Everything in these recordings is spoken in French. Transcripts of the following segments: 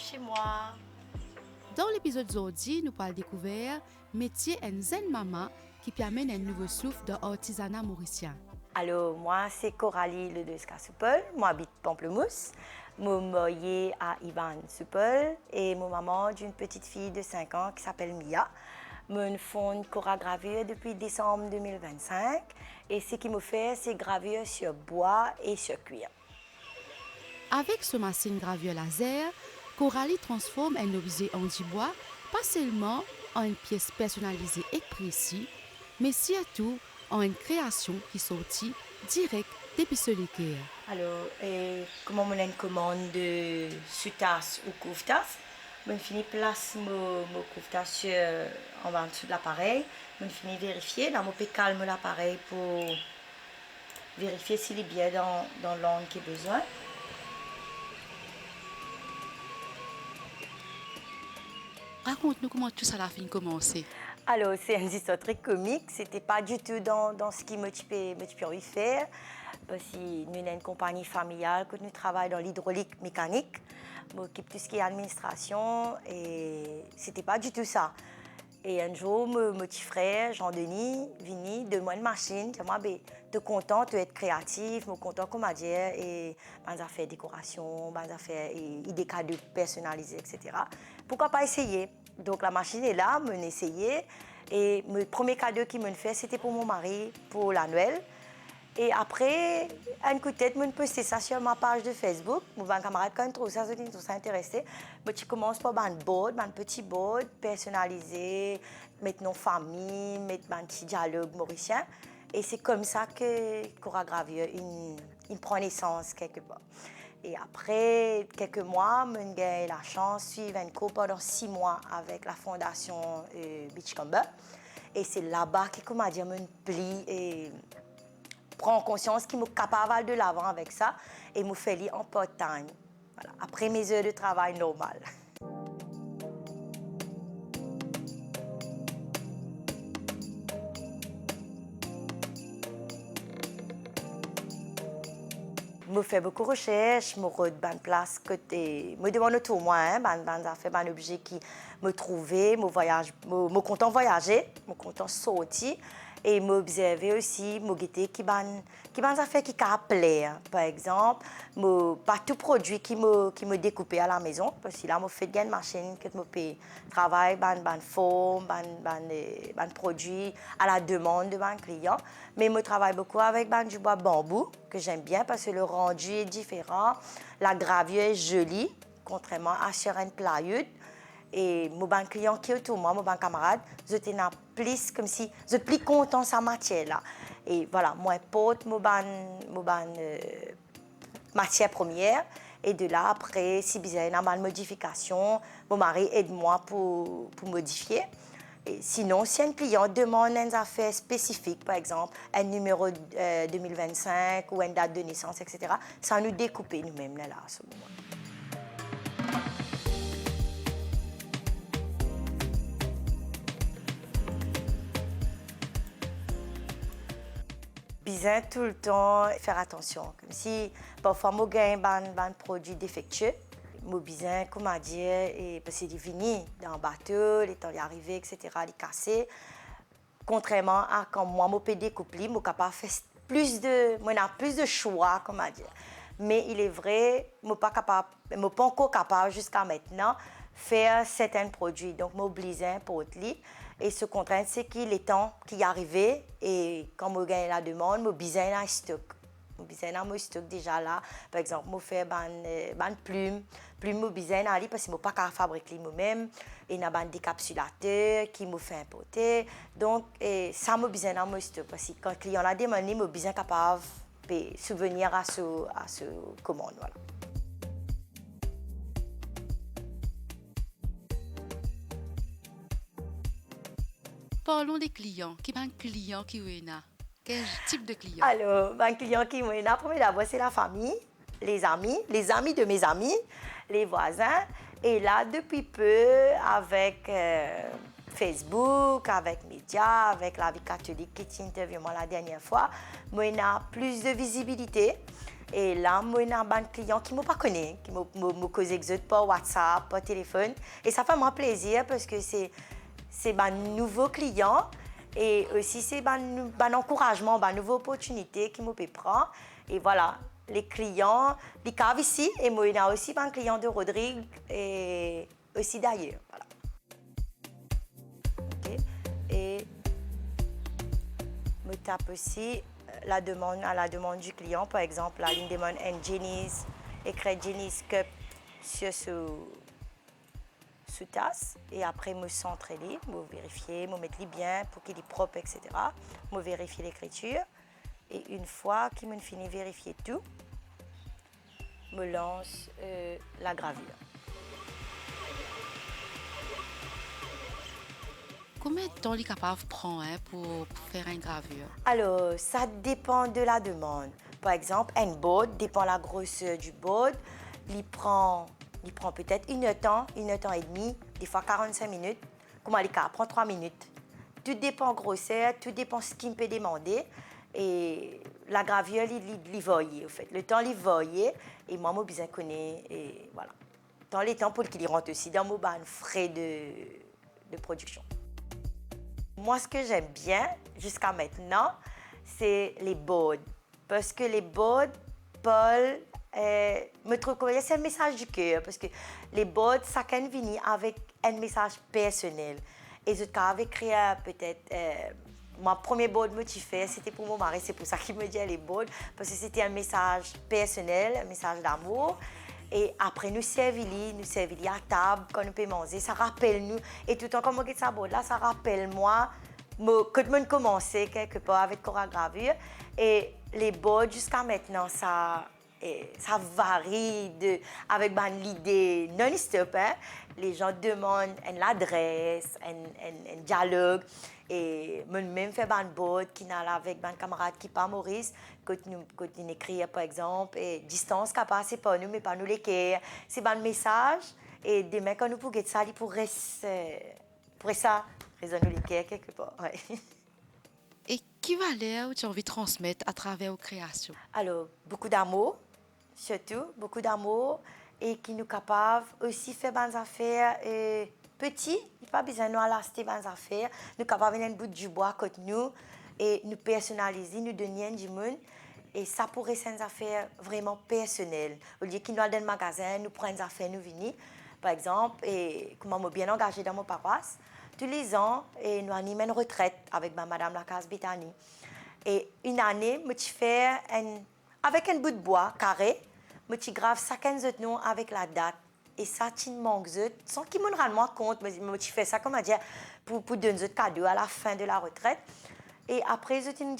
chez moi. Dans l'épisode d'aujourd'hui, nous allons découvrir le métier de zen maman qui permet un nouveau souffle de l'artisanat mauricien. Alors, moi, c'est Coralie Ledesca-Soupel. Moi, j'habite Pamplemousse. Moi, mariée à Ivan Soupel et ma maman d'une petite fille de 5 ans qui s'appelle Mia. Moi, fais une choragravure depuis décembre 2025 et ce qui me fait, c'est gravure sur bois et sur cuir. Avec ce machine gravure laser, Coralie transforme un objet en du bois pas seulement en une pièce personnalisée et précise, mais surtout en une création qui sortit direct depuis ce liqueur. Alors, comme on a une commande de sutas ou kouftas, je finis place mon kouftas en bas en dessous de l'appareil. Je finis vérifier, là, je peux calmer l'appareil pour vérifier s'il est bien dans l'angle qu'il a besoin. Raconte-nous comment tout ça a fini commencer. Alors, c'est une histoire très comique. C'était pas du tout dans ce qui me envie de faire. Parce que nous avons une compagnie familiale que nous travaillons dans l'hydraulique mécanique. Je m'occupe de tout ce qui est administration et c'était pas du tout ça. Et un jour, mon petit frère, Jean-Denis, vini, donne-moi une machine. Je dis, tu es content, tu es créatif, je suis content, comme a dit, et ben, ça fait décoration, ben, ça fait des cadeaux personnalisés, etc. Pourquoi pas essayer? Donc la machine est là, je l'ai essayé. Et le premier cadeau qu'il m'a fait, c'était pour mon mari, pour la Noël. Et après, un coup de tête, je posté ça sur ma page de Facebook. Mon camarade, quand il trouve ça intéressé, je commence par un petit board personnalisé, mettre nos familles, mettre un petit dialogue mauricien. Et c'est comme ça que Choragravure il prend naissance quelque part. Et après quelques mois, j'ai eu la chance de suivre un cours pendant 6 mois avec la fondation Beachcomber. Et c'est là-bas que, comme dit, me plie et prends conscience qu'il est capable de l'avant avec ça et me fait en part-time. Voilà, après mes heures de travail normales. Je fais beaucoup de recherches, je me place côté, me demande autour de moi, fait un objet qui me trouvait, me content voyager, me content sortir et m'observer aussi, me guetter qui fait qui plaire. Par exemple, pas tout produit qui me découpé à la maison parce que là me fait une machine que me paye travail forme, produit à la demande de mon client, mais je travaille beaucoup avec du bois bambou que j'aime bien parce que le rendu est différent, la gravure est jolie contrairement à sur un plywood. Et mon client qui est autour de moi, mon camarade, je suis plus comme si je suis plus content de sa matière là. Et voilà, moi porte mon matière première et de là après si besoin il y a une modification, mon mari aide moi pour modifier. Et sinon, si un client demande une affaire spécifique, par exemple un numéro 2025 ou une date de naissance, etc., ça nous découpe nous-mêmes là à ce moment. Bien tout le temps faire attention. Comme si parfois je gagne un produit défectueux, je besoin comment dire et parce que c'est fini dans le bateau, les temps d'y arriver, etc. les casser. Contrairement à quand moi je peux découper, je suis capable de faire plus de choix comment dire. Mais il est vrai, je ne suis pas encore capable jusqu'à maintenant faire certains produits. Donc, je m'oblige pour lui. Et ce contrainte, c'est qu'il est temps qu'il arrive. Et quand je gagne la demande, je besoin d'un stock. Je besoin d'un stock déjà là. Par exemple, je fais une plume. Plume, je besoin d'aller parce que je ne peux pas fabriquer moi-même. Et il y a un décapsulateur qui me fait importer. Donc, ça, je besoin d'un stock. Parce que quand le client a demandé, je besoin capable de subvenir à ce commande. Voilà. Parlons des clients. Qui est un client qui est là? Quel type de client? Alors, un client qui est là, d'abord, c'est la famille, les amis de mes amis, les voisins. Et là, depuis peu, avec Facebook, avec médias, avec la vie catholique qui t'interviewe moi la dernière fois, moi, il y a plus de visibilité. Et là, moi, j'ai un client qui ne m'a pas connu, qui m'a causé par WhatsApp, par téléphone. Et ça fait moi plaisir parce que c'est un nouveau client et aussi c'est un encouragement, une nouvelle opportunité qui me prend. Et voilà, les clients, les caves ici, et moi, il y a aussi un client de Rodrigue et aussi d'ailleurs. Voilà. Okay. Et me tape aussi à la demande du client. Par exemple, là, il demande un Jenny's, écrit Jenny's Cup sur sous tasse. Et après, me centrer, me vérifier, me mettre bien pour qu'il est propre, etc. Me vérifier l'écriture. Et une fois qu'il me finit de vérifier tout, me lance la gravure. Combien de temps les capables prend pour faire une gravure? Alors, ça dépend de la demande. Par exemple, un board, dépend de la grosseur du board, il prend peut-être une heure et demie, des fois 45 minutes. Comment les cas prend 3 minutes. Tout dépend de la grosseur, tout dépend de ce qu'il peut demander. Et la gravure, il voyait, en fait. Le temps, il voyait, et moi, je bien connais, et voilà. Dans les temps, pour qu'il rentre aussi dans mon frais de production. Moi, ce que j'aime bien, jusqu'à maintenant, c'est les boards. Parce que les boards, Paul, me trouve que c'est un message du cœur. Parce que les boards, ça can venir avec un message personnel. Et je avais créé peut-être... mon premier board motivé, c'était pour mon mari. C'est pour ça qu'il me dit les boards. Parce que c'était un message personnel, un message d'amour. Et après, nous servons à table quand nous pouvons manger. Ça rappelle nous. Et tout le temps, comme on dit ça, là, ça rappelle moi que je commençais quelque part avec Cora Gravure. Et les boards, jusqu'à maintenant, ça varie avec l'idée non-stop. Hein. Les gens demandent une adresse, un dialogue. Et moi-même, fait un board qui n'a avec un camarade qui pas Maurice, quand nous écrit par exemple, et distance qui passe pas nous, mais pas nous l'écrire. C'est un message. Et demain, quand nous pouvons ça, il pourrait ça résonner l'écrire quelque part. Ouais. Et qui valeur tu as envie de transmettre à travers vos créations? Alors, beaucoup d'amour, surtout, beaucoup d'amour, et qui nous capable aussi faire des affaires petits, il n'y a pas besoin de nous acheter des affaires, nous capable de venir un bout du bois contre nous et nous personnaliser, nous donner du monde. Et ça pourrait être des affaires vraiment personnelles. Au lieu qu'ils nous allent dans le magasin, nous prenons des affaires, nous venons. Par exemple, et comment je suis bien engagée dans mon paroisse, tous les ans, et nous animons une retraite avec Madame Lacasse Bethany. Et une année, je fais avec un bout de bois carré, je grave chacun de nous avec la date. Et ça, tu manques sans qu'ils me rendent compte. Je fais ça, comme dire, pour donner un cadeau à la fin de la retraite. Et après, je te dis,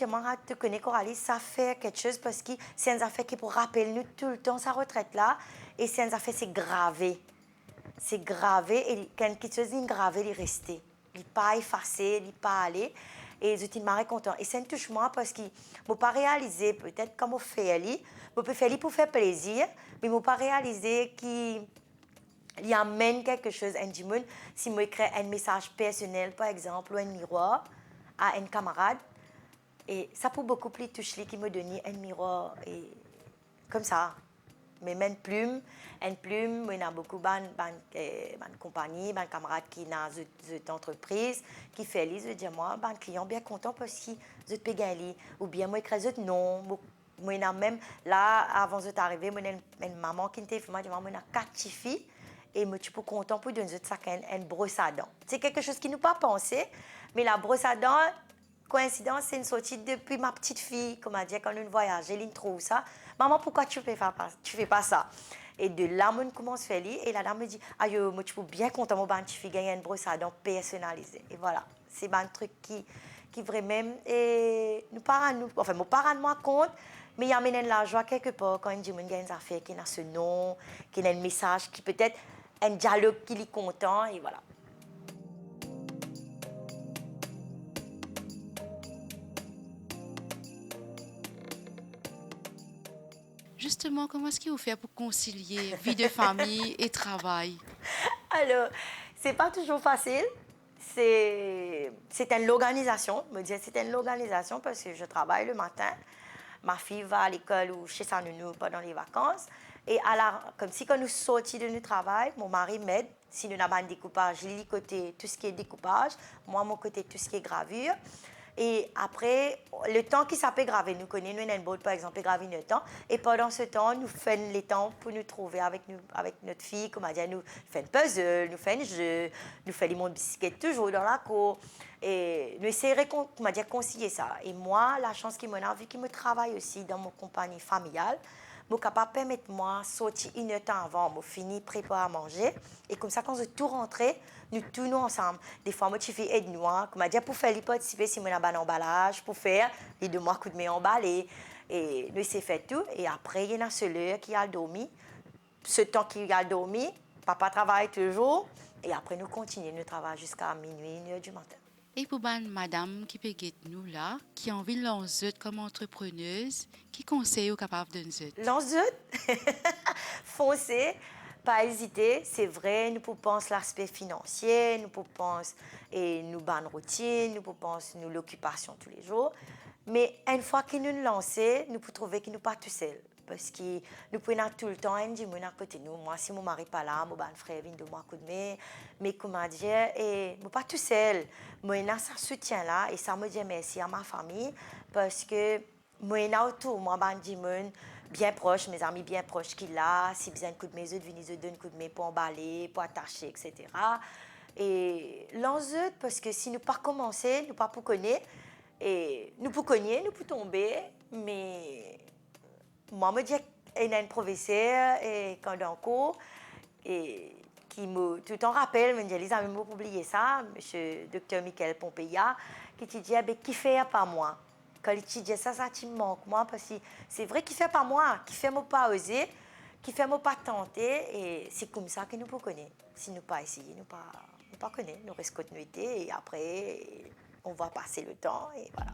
tu connais Coralie, ça fait quelque chose parce que c'est une affaire qui pour rappeler nous tout le temps sa retraite-là. Et c'est une affaire, c'est gravé. C'est gravé et quand quelque chose est gravé, il est resté. Il n'est pas effacé, il n'est pas allé. Et je suis très content. Et ça me touche moi parce que je n'ai pas réalisé peut-être comment faire. Je peux faire pour faire plaisir, mais je n'ai pas réalisé qu'il y amène quelque chose à un monde. Si je écris un message personnel, par exemple, ou un miroir à un camarade, et ça peut beaucoup plus toucher qui me donne un miroir et comme ça. Mais même une plume, il y a beaucoup de compagnies, de camarades qui ont cette entreprise, qui fait les, je dis moi, un client bien content parce qu'il je peux gagner. Ou bien moi, je dis non. Moi, même là, avant de t'arriver, moi, une maman qui était fait, moi, j'ai 4 filles. Et moi, je suis content pour donner une brosse à dents. C'est quelque chose qui nous pas pensé, mais la brosse à dents, coïncidence, c'est une sortie depuis ma petite fille, comme elle dit, quand nous voyageons, elle trouve ça. Maman, pourquoi tu fais pas ça? Et de là, on commence à faire lire. Et la dame me dit, aïe, moi, tu peux bien content, mon petite fille gagne une brosse à dents personnalisée. Et voilà, c'est un truc qui vraiment, et nous parents, enfin, mon parent moi compte, mais il y a la joie quelque part quand il dit, il y a une affaire qui a ce nom, qui a un message, qui peut-être un dialogue qui est content, et voilà. Justement, comment est-ce qu'il vous fait pour concilier vie de famille et travail? Alors, c'est pas toujours facile. C'est une organisation. Je me dis c'est une organisation parce que je travaille le matin. ma fille va à l'école ou chez sa nounou pendant les vacances. Et comme si quand nous sortions de notre travail, mon mari m'aide. Si nous avons un découpage, lui côté tout ce qui est découpage, moi mon côté tout ce qui est gravure. Et après, le temps qui s'appelle graver, nous connaissons, nous avons une boîte par exemple, graver le temps. Et pendant ce temps, nous faisons les temps pour nous trouver avec notre fille, comme on dit, nous faisons un puzzle, nous faisons un jeu, nous faisons les mondes bicyclettes toujours dans la cour. Et nous essayons, comment dire, concilier ça. Et moi, la chance qui m'a vu qu'il me travaille aussi dans mon compagnie familiale, je suis capable de permettre moi de sortir une heure avant, je finis préparer à manger. Et comme ça, quand je tout rentré, nous tournons ensemble. Des fois, moi, je fais aide-nous, comme dire, pour faire les participer si on a un emballage, pour faire les 2 mois coup de main emballé. Et nous, c'est fait tout. Et après, il y en a celui qui a dormi. Ce temps qu'il a dormi, papa travaille toujours. Et après, nous continuons notre travail jusqu'à minuit, 1 heure du matin. Et pour madame qui peut guetter nous là, qui a envie de lancer comme entrepreneuse, qui conseille aux capables de nous? Lance foncez, pas hésiter. C'est vrai, nous pouvons penser l'aspect financier, nous pouvons penser et nous bonne routine, nous pouvons penser nous l'occupation tous les jours. Mais une fois que nous nous lançons, nous pouvons trouver que nous ne sommes pas tout seuls. Parce que nous pouvons tout le temps un à côté de nous. Moi, si mon mari n'est pas là, mon frère vient de moi coup de main. Mais comment dire, et je ne suis pas tout seul. Moi, j'ai ce soutien-là et ça me dit merci à ma famille parce que moi, j'ai autour moi, des gens bien proches, mes amis bien proches qui là. Si besoin de coup de main, ils viennent donner un coup de main pour emballer, pour attacher, etc. Et l'enjeu, parce que si nous ne pas commencer, nous ne pas pour connaître, et nous pouvons cogner, nous pouvons tomber, mais moi, je dis qu'il y a un professeur et quand dans le cours et qui me tout le temps rappelle, me dit les amis m'ont oublié ça, monsieur docteur Michael Pompeya, qui te dit qui fait pas moi. Quand il te dit ça te manque moi parce que c'est vrai qu'il fait pas moi, qui fait moi pas oser, qui fait moi pas tenter et c'est comme ça que nous pouvons connaître. Si nous pas essayer, nous pas connaître, nous restons continuité et après on va passer le temps et voilà.